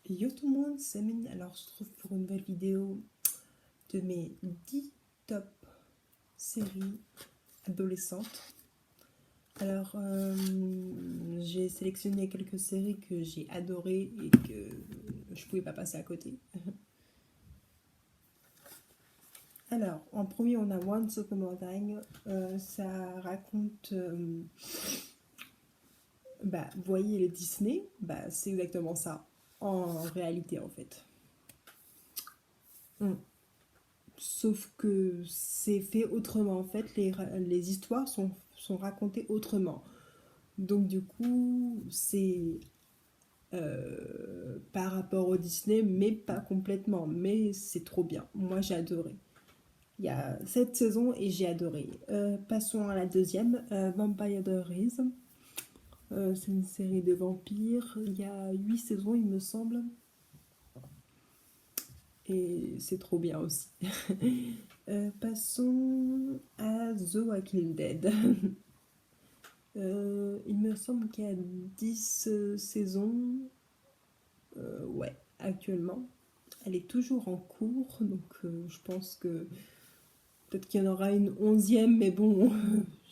Yo tout le monde, c'est Mine. Alors, je se trouve pour une nouvelle vidéo de mes 10 top séries adolescentes. Alors, j'ai sélectionné quelques séries que j'ai adorées et que je pouvais pas passer à côté. Alors, en premier, on a Once Upon a Time. Ça raconte. Vous voyez le Disney, c'est exactement ça en réalité en fait. Mm. Sauf que c'est fait autrement. En fait, les histoires sont racontées autrement. Donc, du coup, c'est par rapport au Disney, mais pas complètement. Mais c'est trop bien. Moi, j'ai adoré. Il y a 7 saisons et j'ai adoré. Passons à la deuxième, Vampire Diaries. C'est une série de vampires. Il y a 8 saisons, il me semble. Et c'est trop bien aussi. Passons à The Walking Dead. Il me semble qu'il y a 10 saisons. Ouais, actuellement. Elle est toujours en cours, donc je pense que peut-être qu'il y en aura une 11e, mais bon,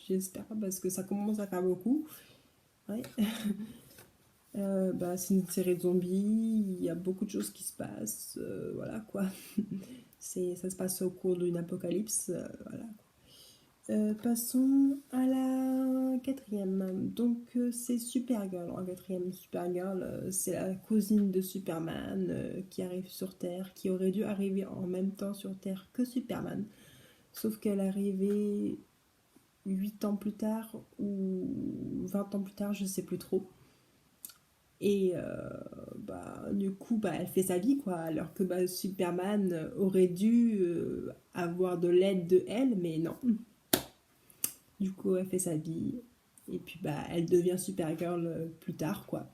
j'espère parce que ça commence à faire beaucoup. Ouais. C'est une série de zombies, il y a beaucoup de choses qui se passent, voilà quoi. Ça se passe au cours d'une apocalypse, voilà. Passons à la quatrième. Donc, c'est Supergirl. En quatrième, Supergirl, c'est la cousine de Superman qui arrive sur Terre, qui aurait dû arriver en même temps sur Terre que Superman. Sauf qu'elle est arrivée 8 ans plus tard ou 20 ans plus tard, je sais plus trop. Et du coup, elle fait sa vie, quoi. Alors que Superman aurait dû avoir de l'aide de elle, mais non. Du coup, elle fait sa vie. Et puis, elle devient Supergirl plus tard, quoi.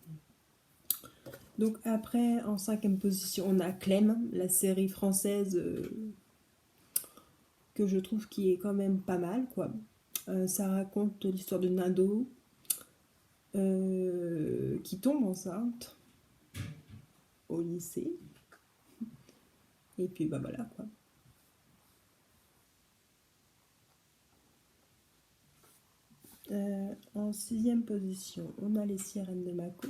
Donc, après, en cinquième position, on a Clem, la série française que je trouve qui est quand même pas mal, quoi. Ça raconte l'histoire de Nando qui tombe enceinte au lycée. Et puis, voilà, quoi. En sixième position, on a les Sirènes de Mako.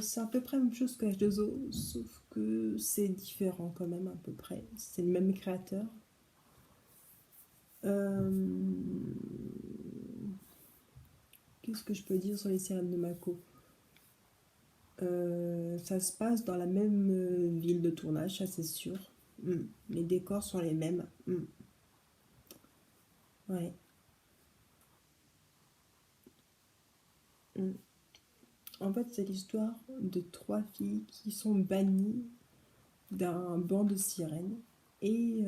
C'est à peu près la même chose que H2O, sauf que c'est différent quand même à peu près. C'est le même créateur. Qu'est-ce que je peux dire sur les Sirènes de Mako? Ça se passe dans la même ville de tournage, ça c'est sûr. Les décors sont les mêmes. Ouais. En fait, c'est l'histoire de 3 filles qui sont bannies d'un banc de sirènes. Et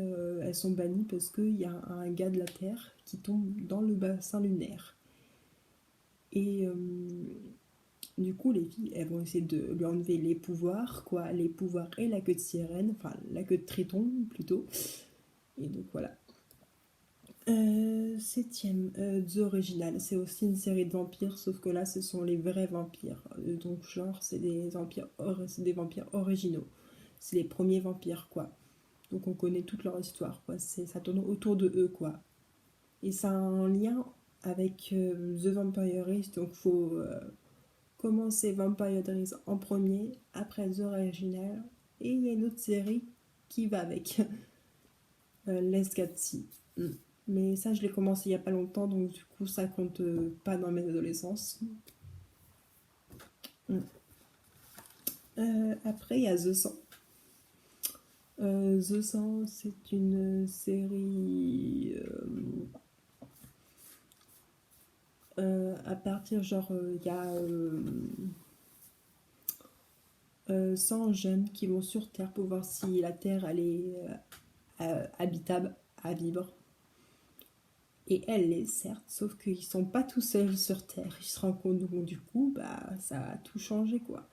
elles sont bannies parce qu'il y a un gars de la Terre qui tombe dans le bassin lunaire. Et du coup, les filles, elles vont essayer de lui enlever les pouvoirs, quoi. Les pouvoirs et la queue de sirène, enfin la queue de triton plutôt. Et donc voilà. Septième, The Original. C'est aussi une série de vampires, sauf que là, ce sont les vrais vampires. Donc genre, c'est des vampires originaux. C'est les premiers vampires, quoi. Donc on connaît toute leur histoire, quoi. Ça tourne autour de eux, quoi. Et ça a un lien avec The Vampire Diaries, donc faut commencer Vampire Diaries en premier, après The Original, et il y a une autre série qui va avec, Let's Get See. Mais ça, je l'ai commencé il y a pas longtemps, donc du coup, ça compte pas dans mes adolescences. Après, il y a The 100. The 100, c'est une série à partir, genre, il y a 100 jeunes qui vont sur Terre pour voir si la Terre, elle est habitable à vivre. Et elle l'est, certes, sauf qu'ils sont pas tout seuls sur Terre. Ils se rendent compte, donc du coup, ça a tout changé, quoi.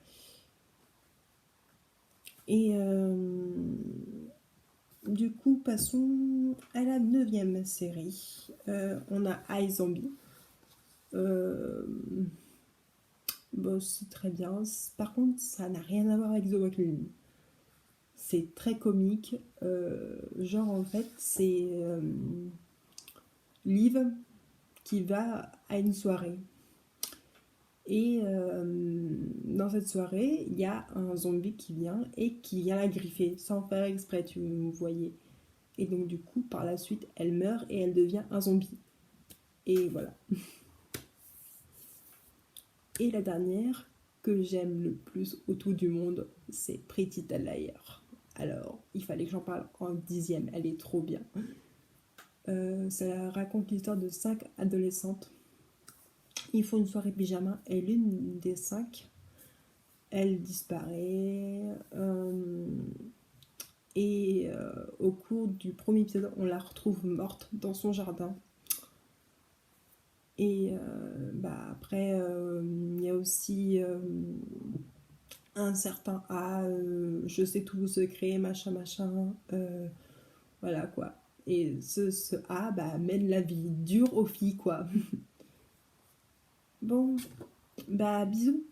Et du coup, passons à la 9e série. On a iZombie. Bon, c'est très bien. Par contre, ça n'a rien à voir avec The Walking. C'est très comique. Genre, en fait, c'est Liv qui va à une soirée. Et dans cette soirée, il y a un zombie qui vient et qui vient la griffer sans faire exprès, tu vous voyez. Et donc, du coup, par la suite, elle meurt et elle devient un zombie. Et voilà. Et la dernière que j'aime le plus au tout du monde, c'est Pretty Little Liars. Alors, il fallait que j'en parle en 10e, elle est trop bien. Ça raconte l'histoire de 5 adolescentes. Ils font une soirée pyjama et l'une des 5, elle disparaît. Au cours du premier épisode, on la retrouve morte dans son jardin. Et après, il y a aussi un certain A, je sais tous vos secrets, machin, machin. Voilà quoi. Et ce A mène la vie dure aux filles quoi. Bon, bisous.